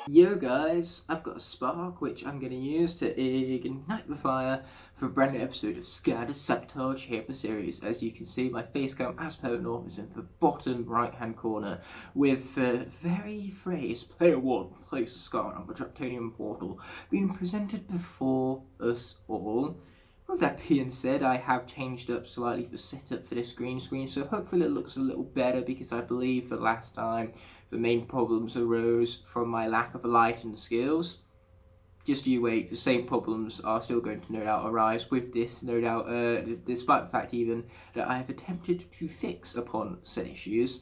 Yo guys, I've got a spark which I'm going to use to ignite the fire for a brand new episode of Skylanders Sabotage here in the series. As you can see, my face cam, as per normal, is in the bottom right hand corner with the very phrase Player 1, place a scar on the Tertiary portal being presented before us all. With that being said, I have changed up slightly the setup for this green screen, so hopefully it looks a little better because I believe the last time the main problems arose from my lack of light and skills. Just you wait, the same problems are still going to no doubt arise with this, no doubt, despite the fact even that I have attempted to fix upon said issues.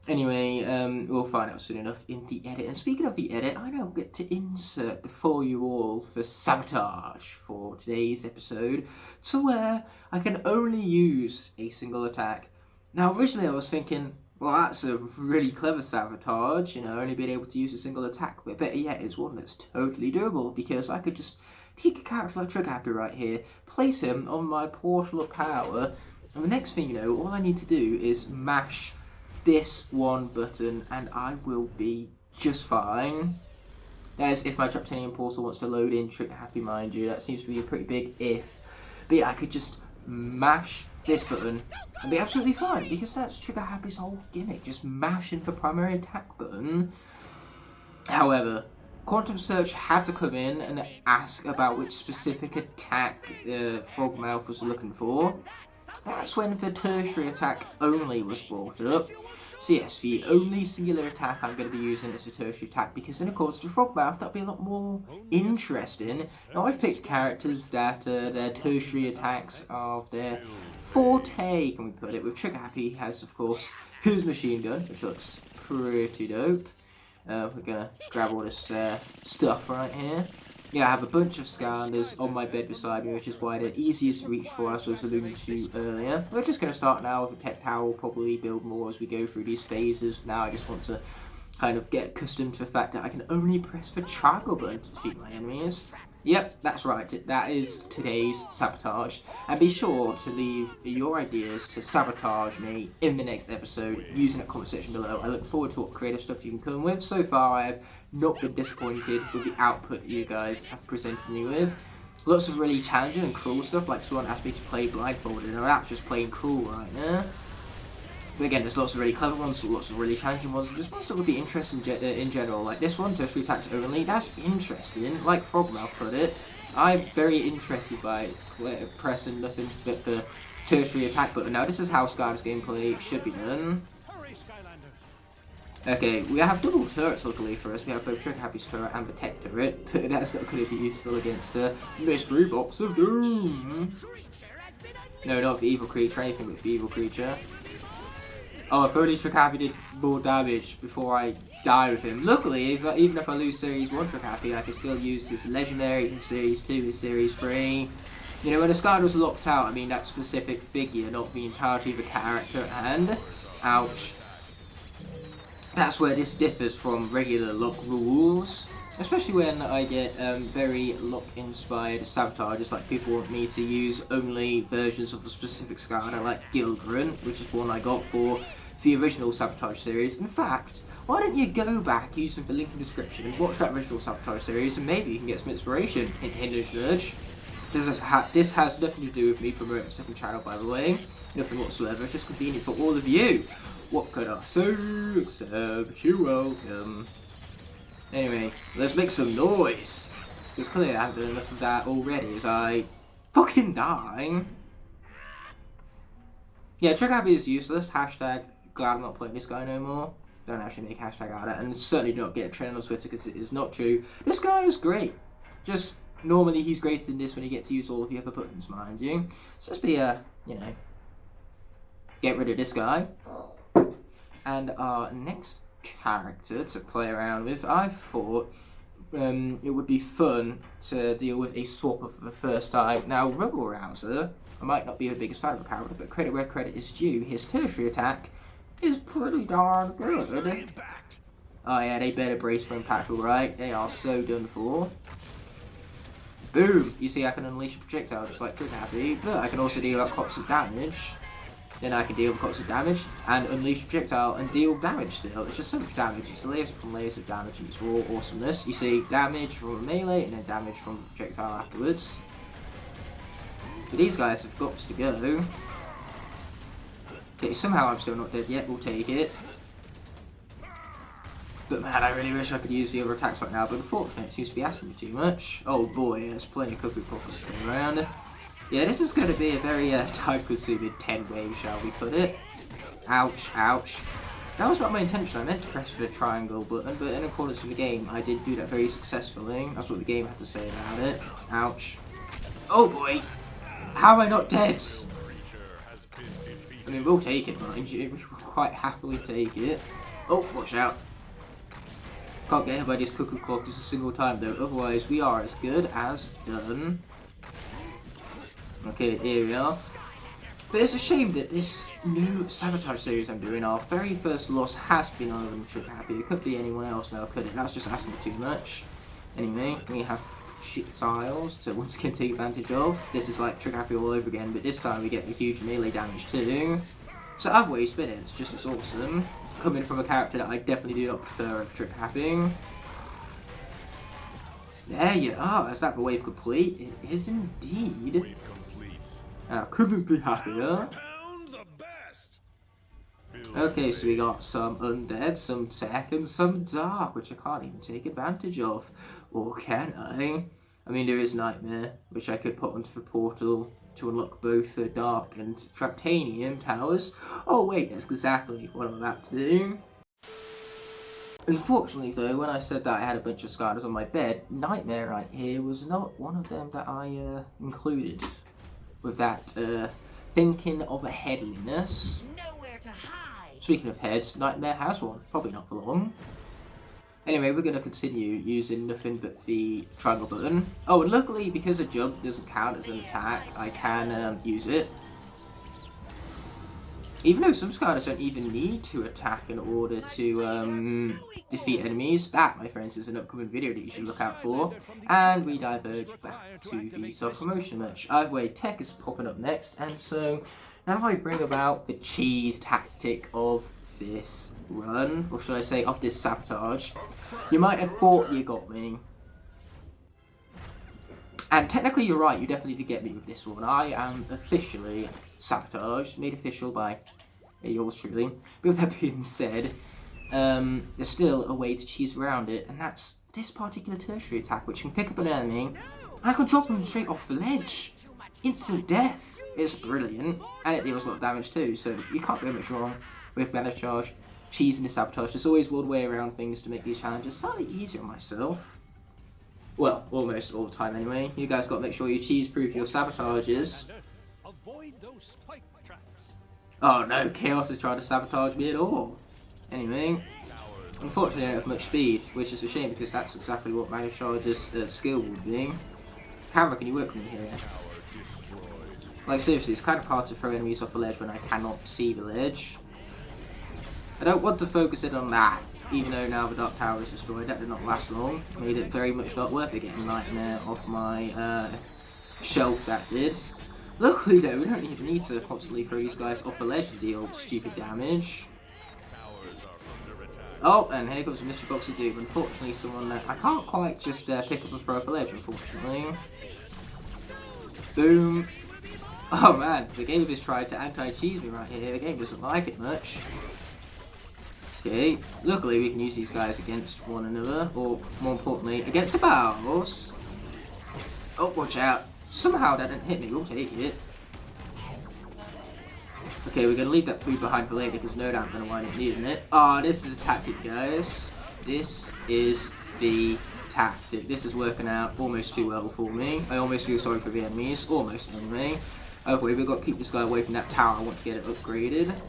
Anyway, we'll find out soon enough in the edit. And speaking of the edit, I now get to insert before you all for Sabotage for today's episode, to where I can only use a single attack. Now, originally I was thinking, well, that's a really clever sabotage, only being able to use a single attack, but better yet, it's one that's totally doable, because I could just take a character like Trigger Happy right here, place him on my portal of power, and the next thing you know, all I need to do is mash this one button, and I will be just fine. That is if my Titanium portal wants to load in Trigger Happy, mind you, that seems to be a pretty big if, but yeah, I could just mash this button and be absolutely fine, because that's Trigger Happy's whole gimmick, just mashing the primary attack button. However, Quantum Search had to come in and ask about which specific attack Frogmouth was looking for. That's when the tertiary attack only was brought up. So yes, the only singular attack I'm going to be using is the tertiary attack, because in accordance to Frogmouth, that'll be a lot more interesting. Now I've picked characters that their tertiary attacks are their forte, can we put it, with Trigger Happy has, of course, his machine gun, which looks pretty dope. We're going to grab all this stuff right here. Yeah, I have a bunch of Skylanders on my bed beside me, which is why they're easiest to reach for, as I was alluding to earlier. We're just going to start now with a tech tower. We'll probably build more as we go through these phases. Now I just want to kind of get accustomed to the fact that I can only press the triangle button to defeat my enemies. Yep, that's right, that is today's Sabotage. And be sure to leave your ideas to sabotage me in the next episode using that comment section below. I look forward to what creative stuff you can come with. So far I have not been disappointed with the output you guys have presented me with. Lots of really challenging and cruel stuff, like someone asked me to play blindfolded, and that's just plain cruel right now. But again, there's lots of really clever ones, lots of really challenging ones, and just ones that would be interesting in general. Like this one, tertiary attacks only, that's interesting. Like Frogmouth put it, I'm very interested by pressing nothing but the tertiary attack button. Now this is how Skylanders gameplay should be done. Okay, we have double turrets luckily for us. We have both Trigger Happy's turret and the tech turret, but that's not going to be useful against the Mystery Box of Doom. No, not the evil creature, anything but the evil creature. Oh, if only Trigger Happy did more damage before I die with him. Luckily, even if I lose Series 1 Trigger Happy, I can still use his Legendary in Series 2 and Series 3. When the Skylanders was locked out, I mean that specific figure, not the entirety of the character, and... ouch. That's where this differs from regular lock rules. Especially when I get very lock-inspired sabotages, like people want me to use only versions of a specific Skylander, like Gildren, which is one I got for the original Sabotage series. In fact, why don't you go back using the link in the description and watch that original Sabotage series, and maybe you can get some inspiration. Hint, nudge. This has nothing to do with me promoting the second channel, by the way. Nothing whatsoever, it's just convenient for all of you. What could I say except you're welcome. Anyway, let's make some noise. Because clearly I haven't done enough of that already as I fucking die. Yeah, Trigger Happy is useless. Hashtag glad I'm not playing this guy no more. Don't actually make a hashtag out of it. And certainly do not get a trend on Twitter because it is not true. This guy is great. Just normally he's greater than this when you get to use all of the other buttons, mind you. So let's be, get rid of this guy. And our next character to play around with, I thought it would be fun to deal with a swap for the first time. Now, Rebel Rouser, I might not be the biggest fan of the character, but credit where credit is due, his tertiary attack is pretty darn good. Oh yeah, they better brace for impact, alright? They are so done for. Boom! You see, I can unleash a projectile just like Trigger Happy, but I can also deal out lots of damage. then I can deal with lots of damage and unleash a projectile and deal damage still. It's just so much damage. It's layers upon layers of damage and it's raw awesomeness. You see damage from a melee and then damage from a projectile afterwards. But these guys have got to go. Okay, somehow I'm still not dead yet. We'll take it. But man, I really wish I could use the other attacks right now, but unfortunately it seems to be asking me too much. Oh boy, there's plenty of cuckoo clockers going around. Yeah, this is going to be a very time-consuming 10 waves, shall we put it. Ouch, ouch. That was not my intention. I meant to press the triangle button, but in accordance with the game, I did do that very successfully. That's what the game had to say about it. Ouch. Oh boy! How am I not dead? I mean, we'll take it, mind you. We will quite happily take it. Oh, watch out. Can't get hit by this cuckoo clock just a single time though, otherwise we are as good as done. Okay, here we are. But it's a shame that this new Sabotage series I'm doing, our very first loss has been on Trip Happy. It could be anyone else now, could it? That's just asking too much. Anyway, we have shit tiles to once again take advantage of. This is like Trick Happy all over again, but this time we get the huge melee damage too. So either way you spin it, it's just as awesome. Coming from a character that I definitely do not prefer of Trick Happy. There you are, is that the wave complete? It is indeed. Couldn't be happier. Okay, so we got some undead, some tech, and some dark, which I can't even take advantage of. Or can I? I mean, there is Nightmare, which I could put onto the portal to unlock both the dark and Traptanium towers. Oh wait, that's exactly what I'm about to do. Unfortunately though, when I said that I had a bunch of Skylanders on my bed, Nightmare right here was not one of them that I included. With that thinking of a headliness. Nowhere to hide. Speaking of heads, Nightmare has one. Probably not for long. Anyway, we're going to continue using nothing but the triangle button. Oh, and luckily, because a jump doesn't count as an attack, I can use it. Even though some Skylanders don't even need to attack in order to defeat enemies. That, my friends, is an upcoming video that you should look out for. And we diverge back to the self-promotion match. Either way, tech is popping up next, and so now I bring about the cheese tactic of this run, or should I say of this sabotage. You might have thought you got me. And technically you're right, you definitely did get me with this one. I am officially Sabotage, made official by yours truly. But with that being said, there's still a way to cheese around it, and that's this particular tertiary attack, which can pick up an enemy, and I can drop them straight off the ledge. Instant death. It's brilliant, and it deals a lot of damage too, so you can't go much wrong with Mana Charge, cheese and the Sabotage. There's always one way around things to make these challenges slightly easier on myself. Well, almost all the time anyway. You guys got to make sure you cheese-proof your Sabotages. Oh no, Chaos is trying to sabotage me at all. Anyway, unfortunately I don't have much speed, which is a shame because that's exactly what Mana Charge's skill would be. Camera, can you work with me here? Like seriously, it's kind of hard to throw enemies off the ledge when I cannot see the ledge. I don't want to focus in on that, even though now the Dark Tower is destroyed. That did not last long. Made it very much not worth it getting Nightmare off my shelf, that did. Luckily though, we don't even need to constantly throw these guys off the ledge to deal stupid damage. Oh, and here comes a mystery box of doom. Unfortunately, someone that I can't quite just pick up and throw off the ledge, unfortunately. Boom. Oh man, the game has tried to anti-cheese me right here. The game doesn't like it much. Okay, luckily we can use these guys against one another, or more importantly, against the boss. Oh, watch out. Somehow that didn't hit me, we'll take it. Okay, we're going to leave that food behind for later because no doubt I'm going to wind up needing it. Ah, this is a tactic, guys. This is the tactic. This is working out almost too well for me. I almost feel sorry for the enemies, almost anyway. Okay, we've got to keep this guy away from that tower. I want to get it upgraded.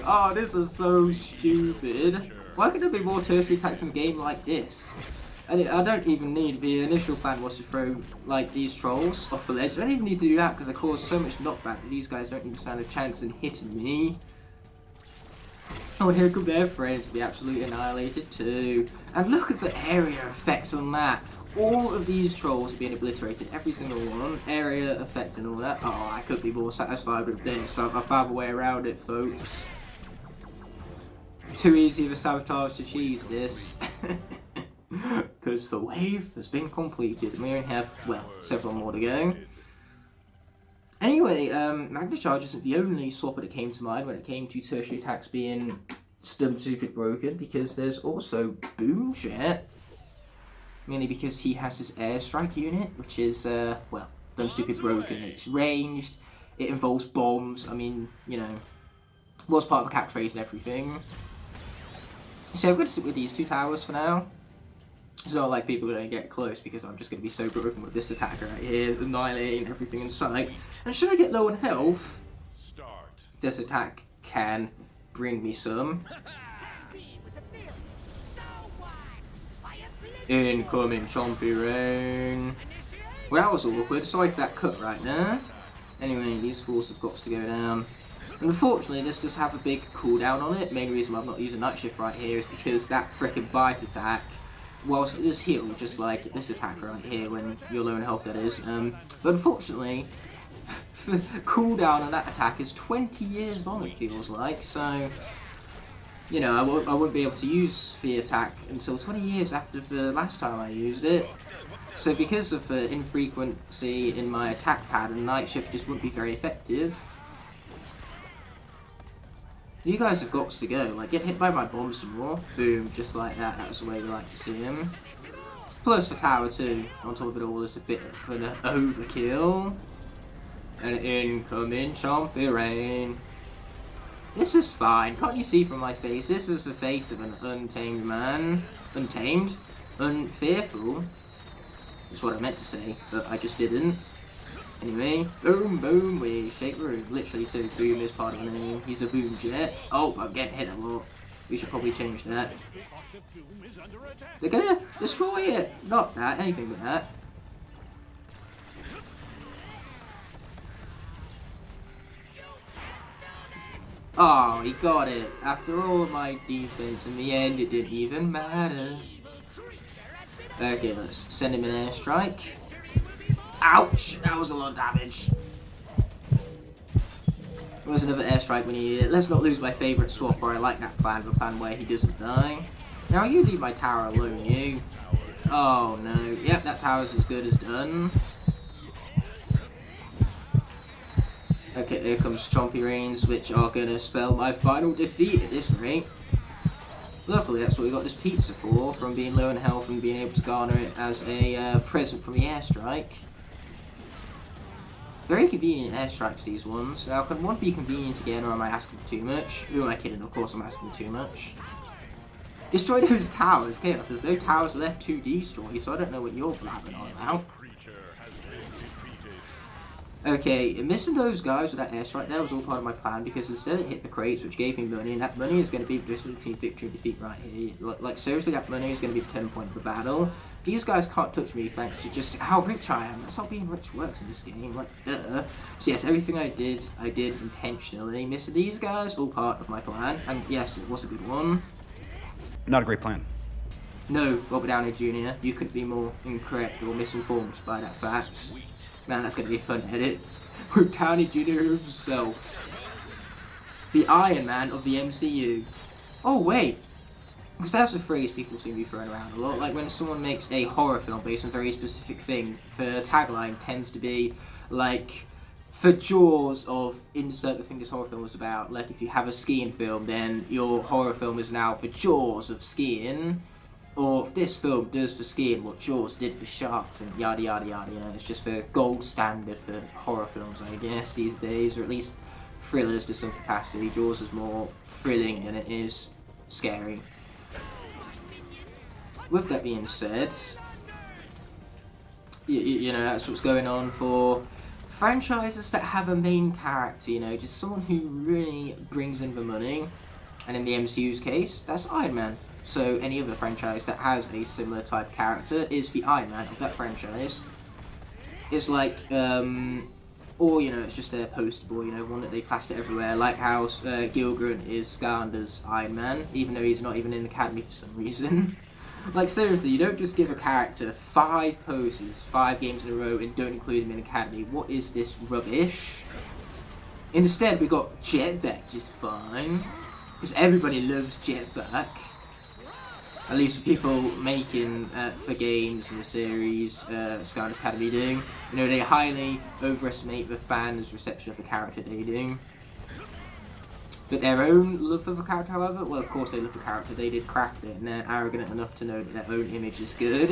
Oh, this is so stupid. Why could there be more tertiary attacks in a game like this? I don't even need, the initial plan was to throw like these trolls off the ledge. I don't even need to do that because I caused so much knockback that these guys don't even stand a chance in hitting me. Oh, here come their friends to be absolutely annihilated too. And look at the area effect on that. all of these trolls are being obliterated, every single one, area effect and all that. Oh, I could be more satisfied with this. I found a way around it, folks. Too easy of a sabotage to cheese this. Because the wave has been completed, and we only have, well, several more to go. Anyway, Magna Charge isn't the only swapper that came to mind when it came to tertiary attacks being stupid broken, because there's also Boom Jet. Mainly because he has his airstrike unit, which is, well, dumb stupid broken. It's ranged, it involves bombs, I mean, you know, was part of a catchphrase and everything. So I'm going to stick with these two towers for now. It's not like people are going to get close because I'm just going to be so broken with this attack right here, annihilating everything in sight. And should I get low on health, this attack can bring me some. Incoming chompy rain. Well, that was awkward. Sorry for that cut right there. Anyway, these fools have got to go down. Unfortunately, this does have a big cooldown on it. Main reason why I'm not using Night Shift right here is because that frickin' bite attack, whilst it is healed, just like this attack right here when you're low in health, that is. But unfortunately, the cooldown on that attack is 20 years long, it feels like. So, you know, I wouldn't be able to use the attack until 20 years after the last time I used it. So because of the infrequency in my attack pattern, Night Shift just wouldn't be very effective. You guys have got to go. Like, get hit by my bomb some more. Boom, just like that. That was the way we like to see him. Plus the tower too. On top of it all, it's a bit of an overkill. And incoming chompy rain. This is fine. Can't you see from my face? This is the face of an untamed man. Untamed? Unfearful? That's what I meant to say, but I just didn't. Anyway, boom, boom, we shake the room. Literally, too. Boom is part of the name. He's a boom jet. Oh, I'm getting hit a lot. We should probably change that. They're gonna destroy it! Not that, anything but that. Oh, he got it. After all of my defense, in the end, it didn't even matter. Okay, let's send him an airstrike. Ouch! That was a lot of damage. There was another airstrike when he needed it. Let's not lose my favourite swapper. I like that plan, the plan where he doesn't die. Now you leave my tower alone, you. Oh no. Yep, that tower's as good as done. Okay, here comes Chompy Rains, which are gonna spell my final defeat at this rate. Luckily, that's what we got this pizza for, from being low in health and being able to garner it as a present from the airstrike. Very convenient airstrikes, these ones. Now, can one be convenient again, or am I asking for too much? Who am I kidding? Of course I'm asking too much. Destroy those towers, Chaos. There's no towers left to destroy, so I don't know what you're blabbing on about. Okay, missing those guys with that airstrike there was all part of my plan, because instead it hit the crates, which gave me money, and that money is going to be between victory and defeat right here. Like, seriously, that money is going to be the 10 point of the battle. These guys can't touch me thanks to just how rich I am. That's how being rich works in this game, like, duh. So yes, everything I did intentionally. Missing these guys, all part of my plan, and yes, it was a good one. Not a great plan. No, Robert Downey Jr., you couldn't be more incorrect or misinformed by that fact. Man, that's going to be a fun edit. With Downey Jr. himself. The Iron Man of the MCU. Oh, wait. Because that's a phrase people seem to be throwing around a lot. Like, when someone makes a horror film based on a very specific thing, the tagline tends to be, like, for Jaws of insert the thing this horror film was about. Like, if you have a skiing film, then your horror film is now for Jaws of skiing. Or if this film does for skiing what Jaws did for sharks, and yada yada yada, you know, it's just the gold standard for horror films, I guess, these days, or at least thrillers to some capacity. Jaws is more thrilling than it is scary. With that being said, you know, that's what's going on for franchises that have a main character, you know, just someone who really brings in the money, and in the MCU's case, that's Iron Man. So any other franchise that has a similar type character is the Iron Man of that franchise. It's like, or, you know, it's just their poster boy, you know, one that they plaster everywhere, like how Gilgren is Skylanders' Iron Man, even though he's not even in the academy for some reason. Like, seriously, you don't just give a character 5 poses, 5 games in a row, and don't include them in Academy. What is this rubbish? Instead, we got Jetpack just fine. Because everybody loves Jetpack. At least the people making for games in the series, Skylanders Academy do. You know, they highly overestimate the fans' reception of the character they do. But their own love for the character, however, well, of course they love the character, they did craft it, and they're arrogant enough to know that their own image is good.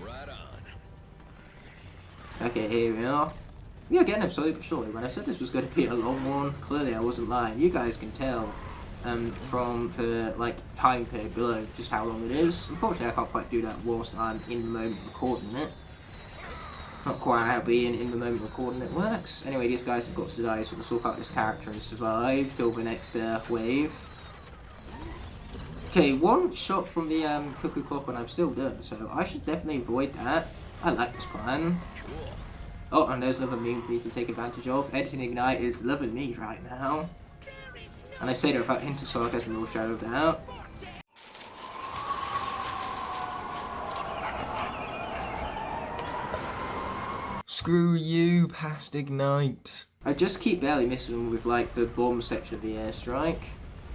Right on. Okay, here we are. We are getting slowly but surely. When I said this was going to be a long one, clearly I wasn't lying. You guys can tell from the time period below just how long it is. Unfortunately, I can't quite do that whilst I'm in the moment recording it. Not quite how being in the moment recording it works. Anyway, these guys have got to die, so we'll sort out this character and survive till the next wave. Okay, one shot from the cuckoo clock and I'm still done, so I should definitely avoid that. I like this plan. Oh, and there's another meme for me to take advantage of. Editing Igknight is loving me right now. And I say that without hint of sarcasm or shadow of doubt. Screw you, past Igknight. I just keep barely missing them with the bomb section of the airstrike.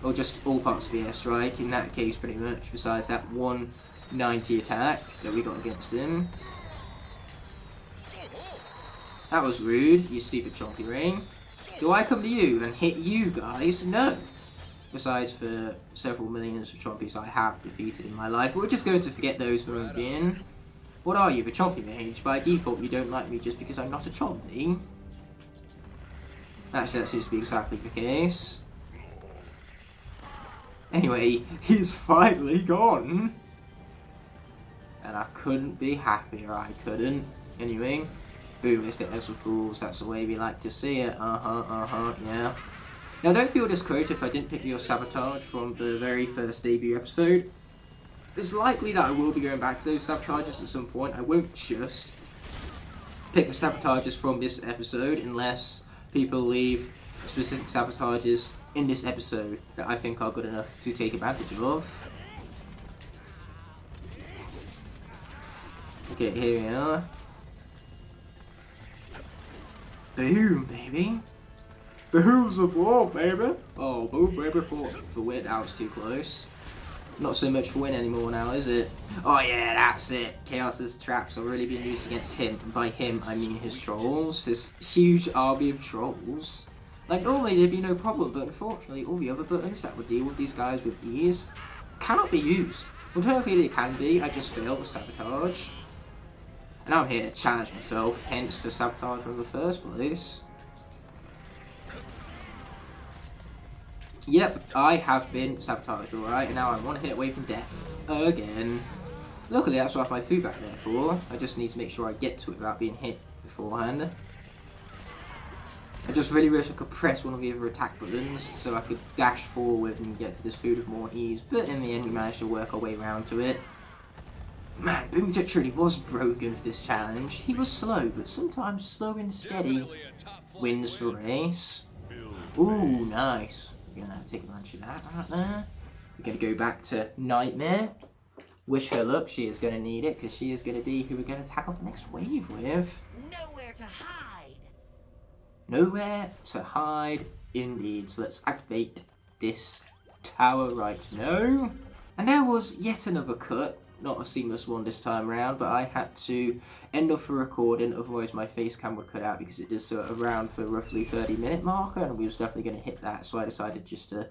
Or just all parts of the airstrike, in that case pretty much, besides that 190 attack that we got against him. That was rude, you stupid chompy ring. Do I come to you and hit you guys? No. Besides for several millions of chompies I have defeated in my life, but we're just going to forget those for a bit. What are you, the chompy mage? By default you don't like me just because I'm not a chompy. Actually, that seems to be exactly the case. Anyway, he's finally gone. And I couldn't be happier, I couldn't. Anyway, boom, let's get those fools, that's the way we like to see it. Yeah. Now don't feel discouraged if I didn't pick your Sabotage from the very first debut episode. It's likely that I will be going back to those Sabotages at some point. I won't just pick the Sabotages from this episode unless people leave specific Sabotages in this episode that I think are good enough to take advantage of. Okay, here we are. Boom, baby. Boom's the ball, baby. Oh, boom, baby, for win. That was too close. Not so much for win anymore now, is it? Oh yeah, that's it. Chaos's traps are really being used against him. And by him, I mean his trolls. His huge army of trolls. Normally there'd be no problem, but unfortunately all the other buttons that would deal with these guys with ease cannot be used. Alternatively they can be, I just failed the Sabotage. And I'm here to challenge myself, hence the Sabotage from the first place. Yep, I have been sabotaged, alright, and now I'm 1 hit away from death. Again. Luckily, that's what I have my food back there for. I just need to make sure I get to it without being hit beforehand. I just really wish I could press one of the other attack buttons so I could dash forward and get to this food with more ease, but in the end we managed to work our way around to it. Man, Boom Tertiary was broken for this challenge. He was slow, but sometimes slow and steady wins the race. Ooh, nice. We're gonna take advantage of that right there. We're gonna go back to Nightmare. Wish her luck, she is gonna need it, because she is gonna be who we're gonna tackle the next wave with. Nowhere to hide. Nowhere to hide, indeed. So let's activate this tower right now. And there was yet another cut. Not a seamless one this time around, but I had to end off the recording, otherwise my face cam would cut out because it does so around for roughly 30-minute marker, and we was definitely going to hit that, so I decided just to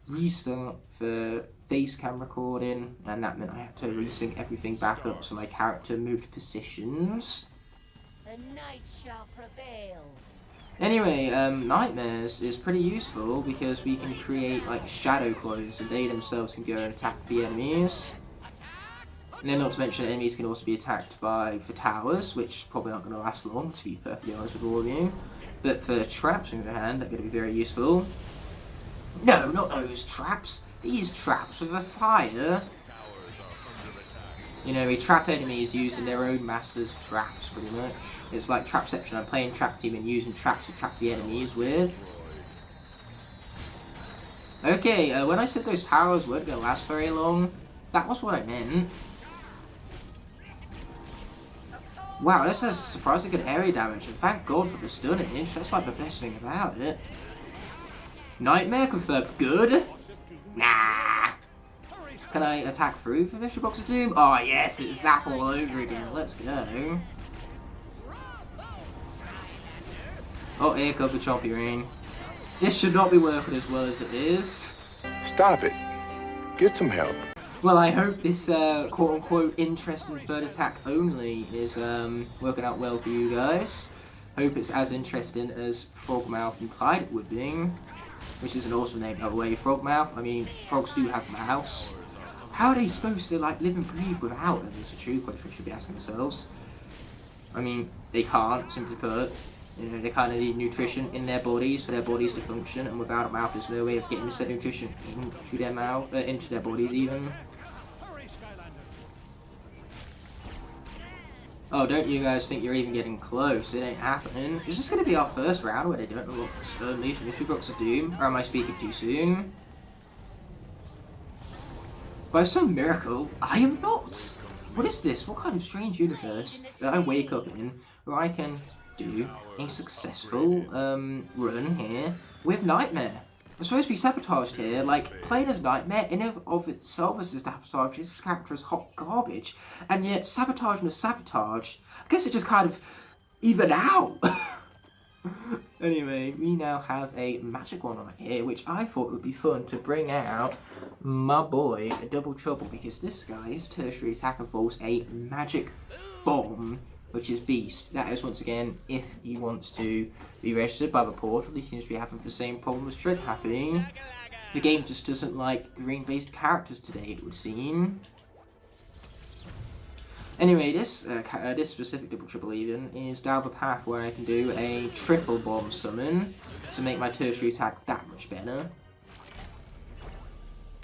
restart the face cam recording, and that meant I had to resync everything back up so my character moved positions. The night shall prevail. Anyway, Nightmares is pretty useful because we can create shadow clones and they themselves can go and attack the enemies. And then not to mention enemies can also be attacked by the towers, which probably aren't going to last long, to be perfectly honest with all of you. But for traps, on the other hand, they're going to be very useful. No, not those traps. These traps with a fire. You know, we trap enemies using their own master's traps, pretty much. It's like Trapception. I'm playing Trap Team and using traps to trap the enemies with. Okay, when I said those towers weren't going to last very long, That was what I meant. Wow, this has surprisingly good area damage, and thank God for the stunnage. That's like the best thing about it. Nightmare confirmed. Good? Nah. Can I attack through for Mystery Box of Doom? Oh yes, it's Zap all over again. Let's go. Oh, here comes the choppy ring. This should not be working as well as it is. Stop it. Get some help. Well, I hope this quote-unquote interesting third attack only is working out well for you guys. Hope it's as interesting as Frogmouth implied it would be. Which is an awesome name, by the way. Frogmouth, I mean, frogs do have mouths. How are they supposed to, like, live and breathe without them? It's a true question we should be asking ourselves. I mean, they can't, simply put. You know, they kind of need nutrition in their bodies for their bodies to function, and without a mouth, there's no way of getting said nutrition into their mouth, into their bodies even. Oh, don't you guys think you're even getting close? It ain't happening. Is this going to be our first round where they don't know what unleash Mystery Box of Doom? Or am I speaking too soon? By some miracle, I am not! What is this? What kind of strange universe that I wake up in where I can do a successful run here with Nightmare? I'm supposed to be sabotaged here, like, playing as Nightmare in and of itself as a sabotage, this character is hot garbage, and yet sabotage and a sabotage, I guess it just kind of even out. Anyway, we now have a magic one right here, which I thought would be fun to bring out my boy, Double Trouble, because this guy's tertiary attack involves a magic bomb, which is Beast. That is, once again, if he wants to be registered by the portal, he seems to be having the same problem as Tread happening. The game just doesn't like green-based characters today, it would seem. Anyway, this specific Double Trouble even is down the path where I can do a triple bomb summon to make my tertiary attack that much better.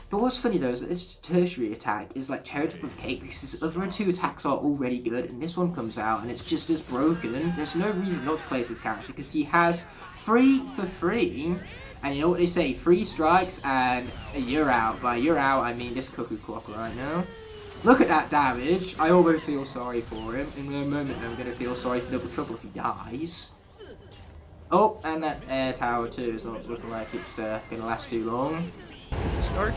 But what's funny though is that this tertiary attack is like cherry top of cake because his other two attacks are already good, and this one comes out and it's just as broken. There's no reason not to play as this character because he has 3 for 3, and you know what they say, 3 strikes and you're out. By you're out, I mean this cuckoo clock right now. Look at that damage. I almost feel sorry for him. In a moment I'm going to feel sorry for Double Trouble if he dies. Oh, and that air tower too is not looking like it's going to last too long. Start.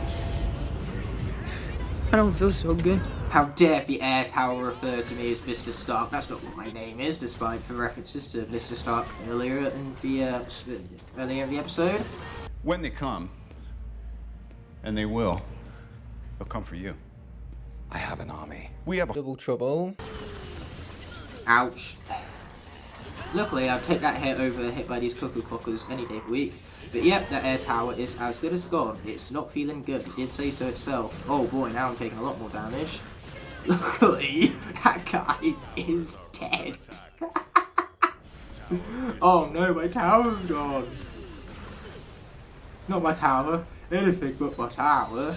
I don't feel so good. How dare the air tower refer to me as Mr. Stark? That's not what my name is, despite the references to Mr. Stark earlier in the episode. When they come, and they will, they'll come for you. I have an army. We have a Double Trouble. Ouch. Luckily, I'll take that hit over hit by these cuckoo clockers any day of the week. But yep, that air tower is as good as gone. It's not feeling good. It did say so itself. Oh boy, now I'm taking a lot more damage. Luckily, that guy is dead. Oh no, my tower's gone. Not my tower. Anything but my tower.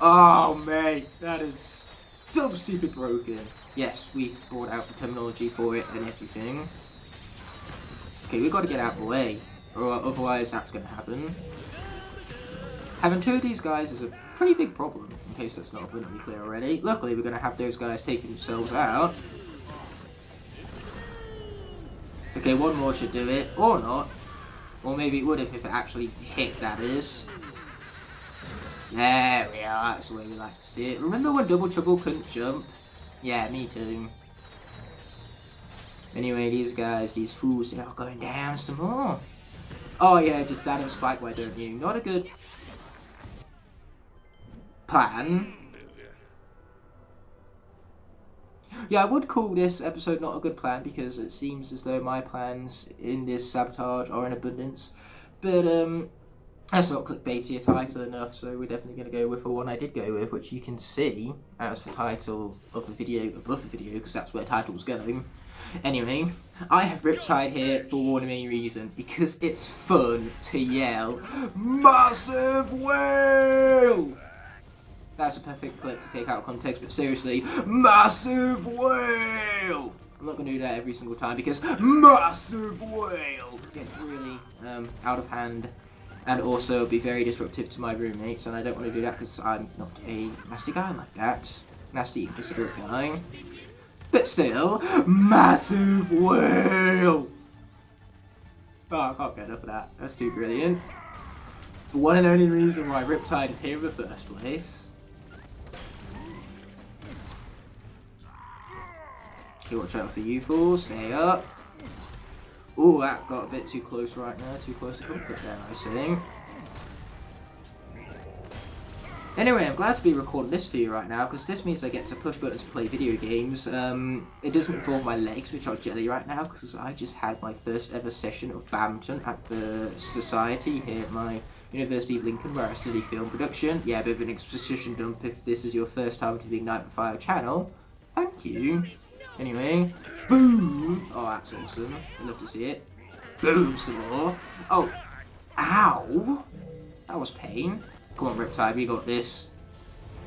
Oh mate, that is dumb, stupid, broken. Yes, we brought out the terminology for it and everything. Okay, we've got to get out of the way, or otherwise that's going to happen. Having 2 of these guys is a pretty big problem, in case that's not abundantly clear already. Luckily, we're going to have those guys taking themselves out. Okay, one more should do it, or not. Or maybe it would if it actually hit, that is. There we are, that's the way we like to see it. Remember when Double Trouble couldn't jump? Yeah, me too. Anyway, these guys, these fools, they are going down some more. Oh yeah, just add a spike, why don't you? Not a good plan. Yeah, I would call this episode not a good plan because it seems as though my plans in this sabotage are in abundance. But, that's not clickbaity a title enough, so we're definitely going to go with the one I did go with, which you can see as the title of the video above the video, because that's where the title's going. Anyway, I have Riptide here for one main reason, because it's fun to yell, MASSIVE WHALE! That's a perfect clip to take out of context, but seriously, MASSIVE WHALE! I'm not going to do that every single time, because MASSIVE WHALE gets really out of hand. And also be very disruptive to my roommates, and I don't want to do that because I'm not a nasty guy like that. Nasty, inconsiderate guy. But still, massive whale! Oh, I can't get enough of that. That's too brilliant. The one and only reason why Riptide is here in the first place. Okay, watch out for you fools. Stay up. Ooh, that got a bit too close right now. Too close to comfort there, I think. Anyway, I'm glad to be recording this for you right now, because this means I get to push buttons to play video games. It doesn't involve my legs, which are jelly right now, because I just had my first ever session of badminton at the Society here at my University of Lincoln, where I study film production. Yeah, a bit of an exposition dump if this is your first time to the Igknight with Fire channel. Thank you. Anyway, boom! Oh, that's awesome. I'd love to see it. Boom, some more. Oh, ow! That was pain. Come on, Riptide, we got this.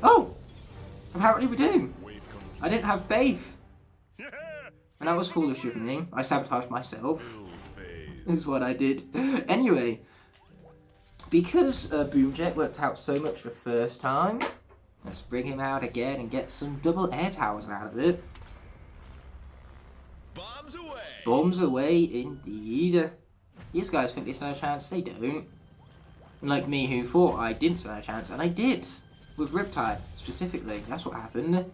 Oh! Apparently we do. I didn't have faith. And that was foolish of me. I sabotaged myself. This is what I did. Anyway, because Boomjet worked out so much the first time, let's bring him out again and get some double air towers out of it. Bombs away! Bombs away, indeed. These guys think they stand a chance, they don't. Unlike me, who thought I didn't stand a chance, and I did. With Riptide, specifically. That's what happened.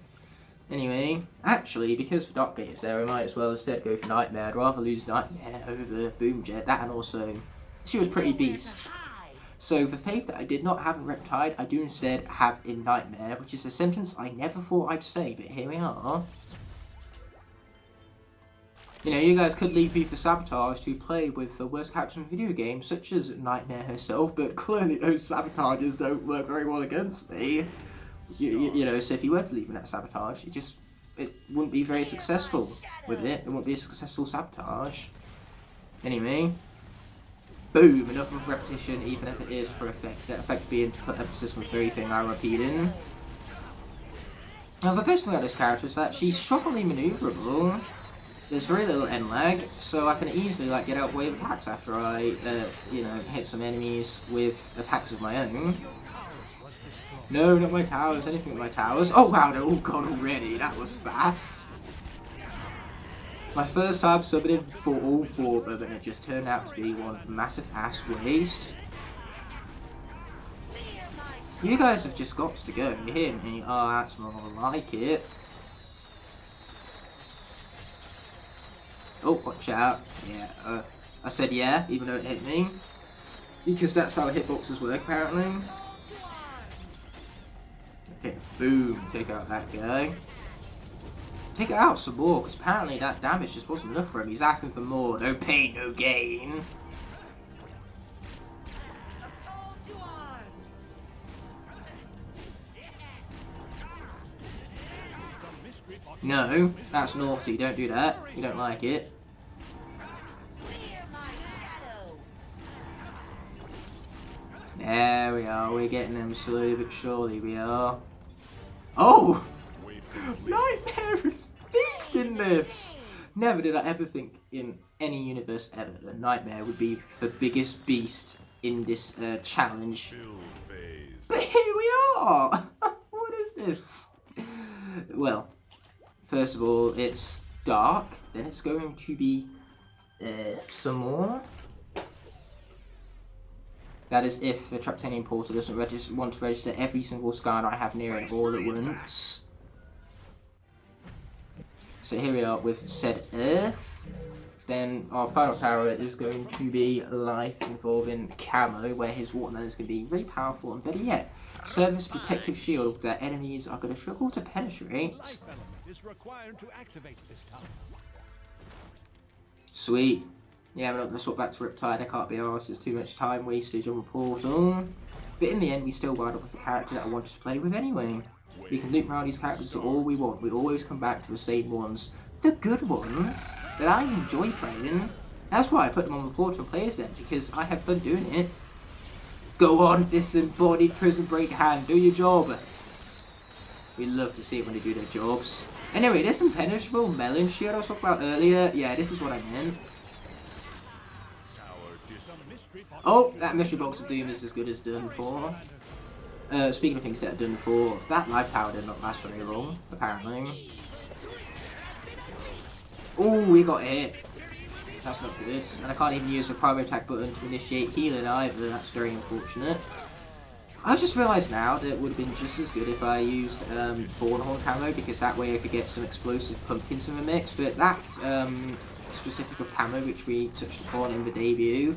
Anyway, actually, because the Dark Gate is there, I might as well instead go for Nightmare. I'd rather lose Nightmare over Boomjet. That, and also, she was pretty beast. So, the faith that I did not have in Riptide, I do instead have in Nightmare, which is a sentence I never thought I'd say, but here we are. You know, you guys could leave me for Sabotage to play with the worst characters in video games, such as Nightmare herself, but clearly those Sabotages don't work very well against me. You know, so if you were to leave me that Sabotage, it wouldn't be very successful with it. It wouldn't be a successful Sabotage. Anyway, boom, enough of repetition, even if it is for effect. That effect being to put emphasis on the very thing I'm repeating. Now, the best thing about this character is that she's shockingly maneuverable. There's very little end lag, so I can easily get out way of attacks after I, you know, hit some enemies with attacks of my own. No, not my towers, anything with my towers. Oh wow, they're all gone already, that was fast. My first time subbing for all four of them, and it just turned out to be one massive ass waste. You guys have just got to go, you hear me? Oh, that's more like it. Oh, watch out. Yeah, I said yeah, even though it hit me. Because that's how hitboxes work, apparently. Okay, boom, take out that guy. Take it out some more, because apparently that damage just wasn't enough for him. He's asking for more. No pain, no gain. No, that's naughty, don't do that. You don't like it. There we are, we're getting them slowly but surely, we are. Oh! Nightmare is beast in this! Never did I ever think in any universe ever that Nightmare would be the biggest beast in this challenge. But here we are! What is this? Well, first of all, it's dark, then it's going to be some more. That is if the Traptanian portal doesn't want to register every single Skylander I have near it all at once. So here we are with said Earth. Then our final power is going to be life involving Camo, where his watermelon is going to be really powerful, and better yet, service protective shield that enemies are going to struggle to penetrate. Is required to activate this time. Sweet. Yeah, we're not going to swap back to Riptide, I can't be arsed, there's too much time wastage on the portal. But in the end, we still wind up with the character that I wanted to play with anyway. We can loop around these characters all we want, we always come back to the same ones. The good ones that I enjoy playing. That's why I put them on the portal and play as them, because I have fun doing it. Go on, disembodied prison break hand, do your job. We love to see it when they do their jobs. Anyway, this impenetrable melon shield I was talking about earlier. Yeah, this is what I meant. Oh, that mystery box of doom is as good as done for. Speaking of things that are done for, that life tower did not last very long, apparently. Oh, we got hit. That's not good. And I can't even use the primary attack button to initiate healing either, that's very unfortunate. I just realised now that it would have been just as good if I used Thornhorn camo, because that way I could get some explosive pumpkins in the mix, but that specific of camo, which we touched upon in the debut,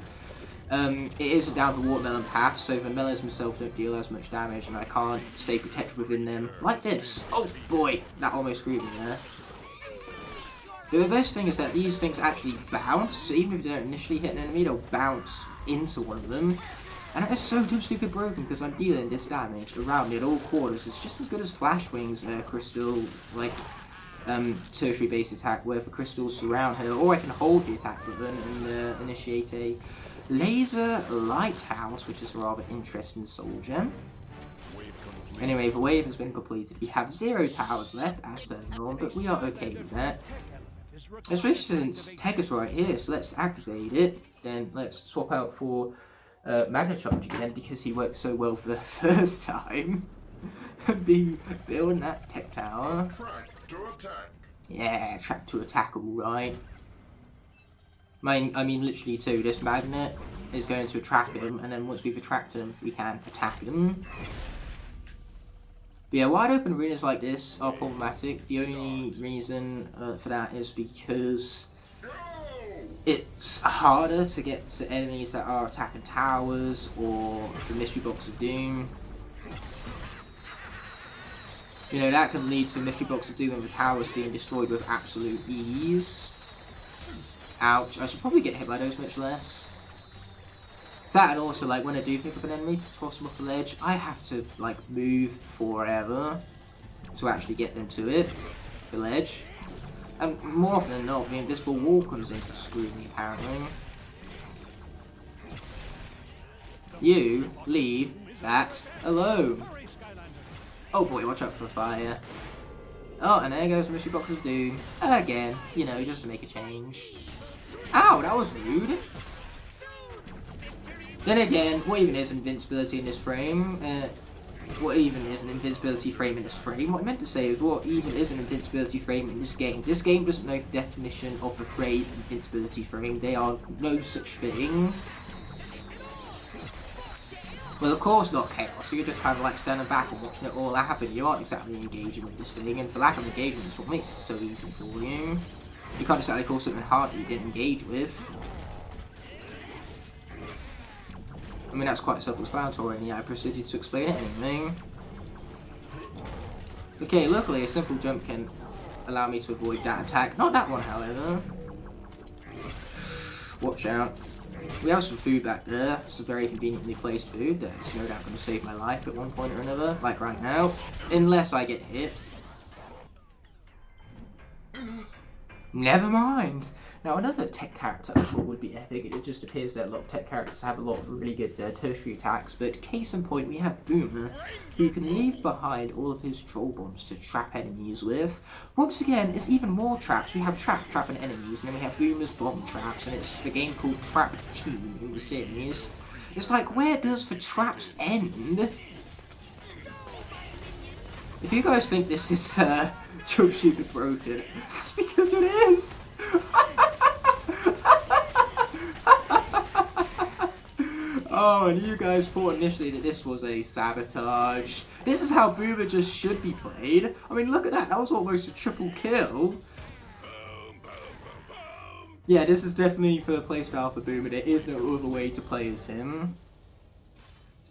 it is a down the watermelon path, so the melons themselves don't deal as much damage, and I can't stay protected within them like this. Oh boy, that almost screwed me there. But the best thing is that these things actually bounce, so even if they don't initially hit an enemy, they'll bounce into one of them. And that is so dumb stupid broken, because I'm dealing this damage around me at all quarters. It's just as good as Flash Wings crystal, like, tertiary based attack, where the crystals surround her, or I can hold the attack button and initiate a laser lighthouse, which is a rather interesting soul gem. Anyway, the wave has been completed. We have 0 towers left, as per norm, but we are okay with that. Especially since Tech is right here, so let's activate it. Then let's swap out for Magna Charge again, because he worked so well for the first time. Be building that Tech Tower. Track to attack. Yeah, track to attack, alright. I mean, literally too, this magnet is going to attract him, and then once we've attracted him, we can attack him. But yeah, wide open arenas like this are problematic. The only reason for that is because it's harder to get to enemies that are attacking towers or the mystery box of doom. You know, that can lead to a mystery box of doom and the towers being destroyed with absolute ease. Ouch, I should probably get hit by those much less. That, and also, like, when I do pick up an enemy to toss them off the ledge, I have to, like, move forever to actually get them to it, the ledge. And more often than not, the invisible wall comes in to screw me, apparently. You leave that alone. Oh boy, watch out for the fire. Oh, and there goes the mystery box of doom. Again, you know, just to make a change. Ow, that was rude. Then again, what even is invincibility in this frame? What even is an invincibility frame in this frame? What I meant to say is, what even is an invincibility frame in this game? This game doesn't know the definition of the phrase invincibility frame. They are no such thing. Well, of course not Chaos. So you're just kind of like standing back and watching it all happen. You aren't exactly engaging with this thing, and for lack of engagement is what makes it so easy for you. You can't exactly call something hard that you didn't engage with. I mean, that's quite self-explanatory, and yeah, I proceeded to explain it anyway. Okay, luckily a simple jump can allow me to avoid that attack. Not that one, however. Watch out. We have some food back there, some very conveniently placed food that's no doubt going to save my life at one point or another, like right now. Unless I get hit. Never mind. Now, another tech character I thought would be epic. It just appears that a lot of tech characters have a lot of really good tertiary attacks, but case in point, we have Boomer, who can leave behind all of his troll bombs to trap enemies with. Once again, it's even more traps. We have traps trapping enemies, and then we have Boomer's bomb traps, and it's the game called Trap Team in the series. It's like, where does the traps end? If you guys think this is jump stupid broken, that's because it is. Oh, and you guys thought initially that this was a Sabotage. This is how Boomer just should be played. I mean, look at that. That was almost a triple kill. Yeah, this is definitely for the playstyle for Boomer. There is no other way to play as him.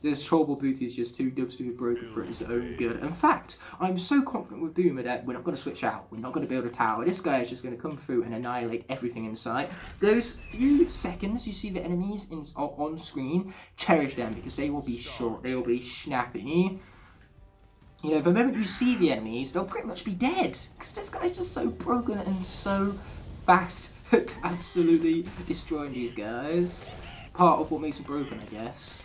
This Trollball Booty is just too dumb stupid broken for its own good. In fact, I'm so confident with Boomer that we're not going to switch out. We're not going to build a tower. This guy is just going to come through and annihilate everything in sight. Those few seconds you see the enemies on screen, cherish them because they will be short. They will be snappy. You know, the moment you see the enemies, they'll pretty much be dead. Because this guy's just so broken and so fast at absolutely destroying these guys. Part of what makes him broken, I guess.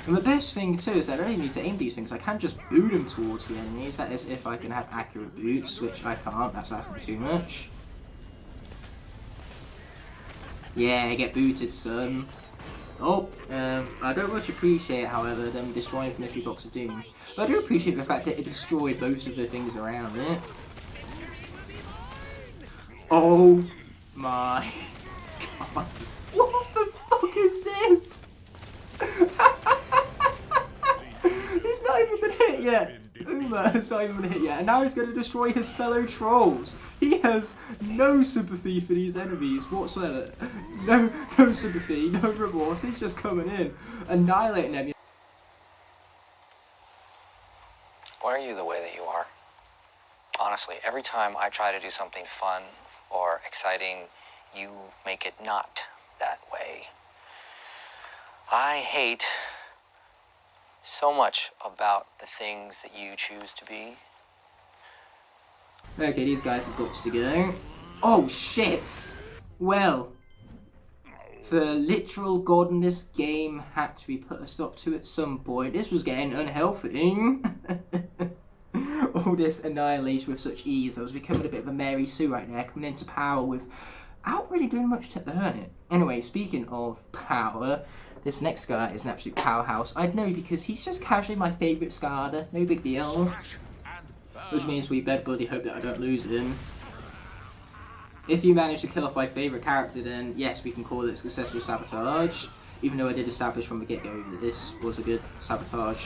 And the best thing too is that I don't even need to aim these things, I can just boot them towards the enemies. That is if I can have accurate boots, which I can't, that's asking too much. Yeah, get booted, son. Oh, I don't much appreciate, however, them destroying the mystery box of doom. But I do appreciate the fact that it destroyed most of the things around it. Oh my god. What the fuck is this? He's not even been hit yet. Uma has not even been hit yet, and now he's going to destroy his fellow trolls. He has no sympathy for these enemies whatsoever. No sympathy, no remorse. He's just coming in, annihilating them. Why are you the way that you are? Honestly, every time I try to do something fun or exciting, you make it not that way. I hate so much about the things that you choose to be. Okay, these guys have got to go. Oh shit! Well, the literal god in this game had to be put a stop to at some point. This was getting unhealthy. All this annihilation with such ease. I was becoming a bit of a Mary Sue right there, coming into power without really doing much to earn it. Anyway, speaking of power, this next guy is an absolute powerhouse. I'd know because he's just casually my favourite Skylander. No big deal. Which means we better bloody hope that I don't lose him. If you manage to kill off my favourite character, then yes, we can call it successful Sabotage. Even though I did establish from the get-go that this was a good Sabotage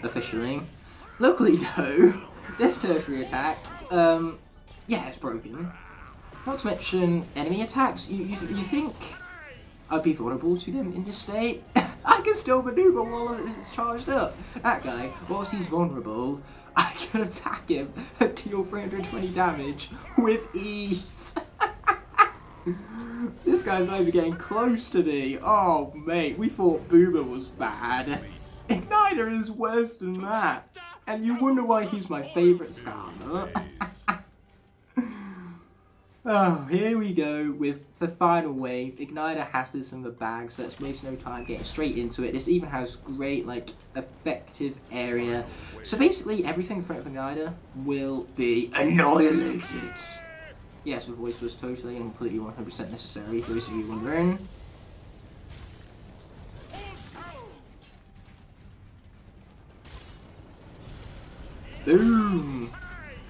officially. Luckily though, this tertiary attack, yeah, it's broken. Not to mention enemy attacks. You think I'd be vulnerable to them in this state? I can still maneuver while it's charged up. That guy, whilst he's vulnerable, I can attack him and deal 320 damage with ease. This guy's not even getting close to me. Oh mate, we thought Boomer was bad. Igknight is worse than that. And you wonder why he's my favourite Skylander. Oh, here we go with the final wave. Ignitor has this in the bag, so let's waste no time getting straight into it. This even has great, like, effective area. So basically, everything in front of Ignitor will be annihilated. Yes, the voice was totally and completely 100% necessary, for those of you wondering. Boom!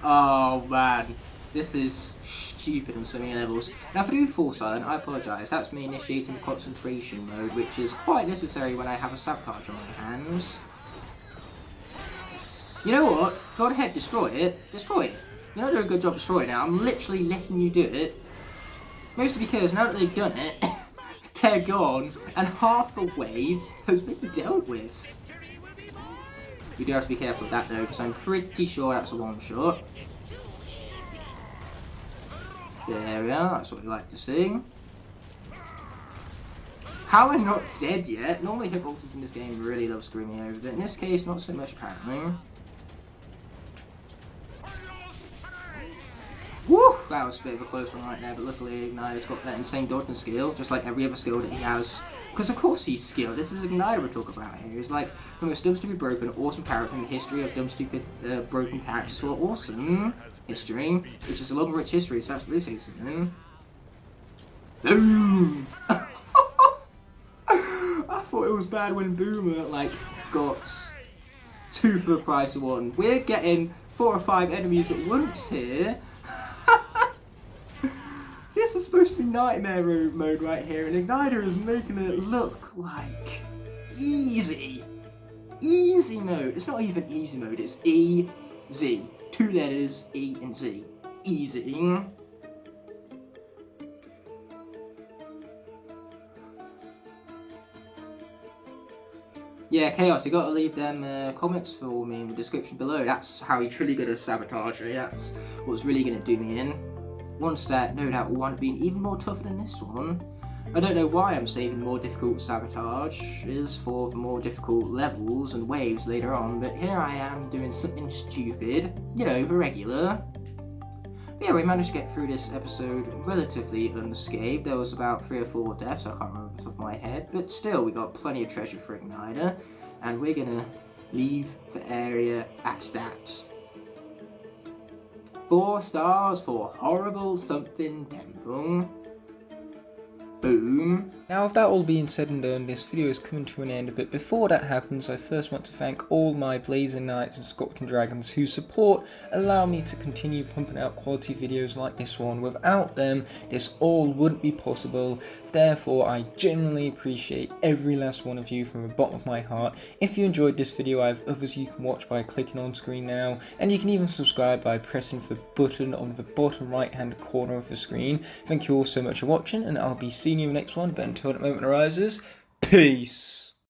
Oh man, this is stupid on so many levels. Now if I do fall silent, I apologise. That's me initiating concentration mode, which is quite necessary when I have a sabotage on my hands. You know what? Go ahead, destroy it. Destroy it. You're not doing a good job destroying it. I'm literally letting you do it. Mostly because now that they've done it, they're gone, and half the wave has been dealt with. You do have to be careful with that though, because I'm pretty sure that's a one shot. There we are, that's what we like to see. How am I not dead yet? Normally hitboxes in this game really love screwing me over, but in this case not so much apparently. Woo! That was a bit of a close one right there, but luckily Igniter's got that insane dodging skill, just like every other skill that he has. Because of course he's skilled. This is Igniter we're talking about here. He's like the most dumb stupid broken, awesome character in the history of dumb stupid broken characters for awesome history, which is a long rich history, so that's really saying something. Boom! I thought it was bad when Boomer like got 2 for the price of 1. We're getting 4 or 5 enemies at once here. This is supposed to be nightmare mode right here, and Ignitor is making it look like easy. Easy mode. It's not even easy mode, it's E-Z. 2 letters, E and Z. Easy. Yeah, Chaos, you gotta leave them comments for me in the description below. That's how you're truly good at Sabotage. That's what's really gonna do me in. Once that, no doubt, will wind up being even more tougher than this one. I don't know why I'm saving more difficult Sabotages for the more difficult levels and waves later on, but here I am doing something stupid, you know, the regular. But yeah, we managed to get through this episode relatively unscathed. There was about 3 or 4 deaths, I can't remember off the top of my head, but still, we got plenty of treasure for Ignitor, and we're gonna leave the area at that. 4 stars for Horrible Something Temple. Boom. Boom. Now, with that all being said and done, this video is coming to an end, but before that happens, I first want to thank all my Blazing Knights and Scorching Dragons whose support allow me to continue pumping out quality videos like this one. Without them, this all wouldn't be possible. Therefore, I genuinely appreciate every last one of you from the bottom of my heart. If you enjoyed this video, I have others you can watch by clicking on screen now, and you can even subscribe by pressing the button on the bottom right hand corner of the screen. Thank you all so much for watching, and I'll be seeing you in the next one, but until that moment arises, peace!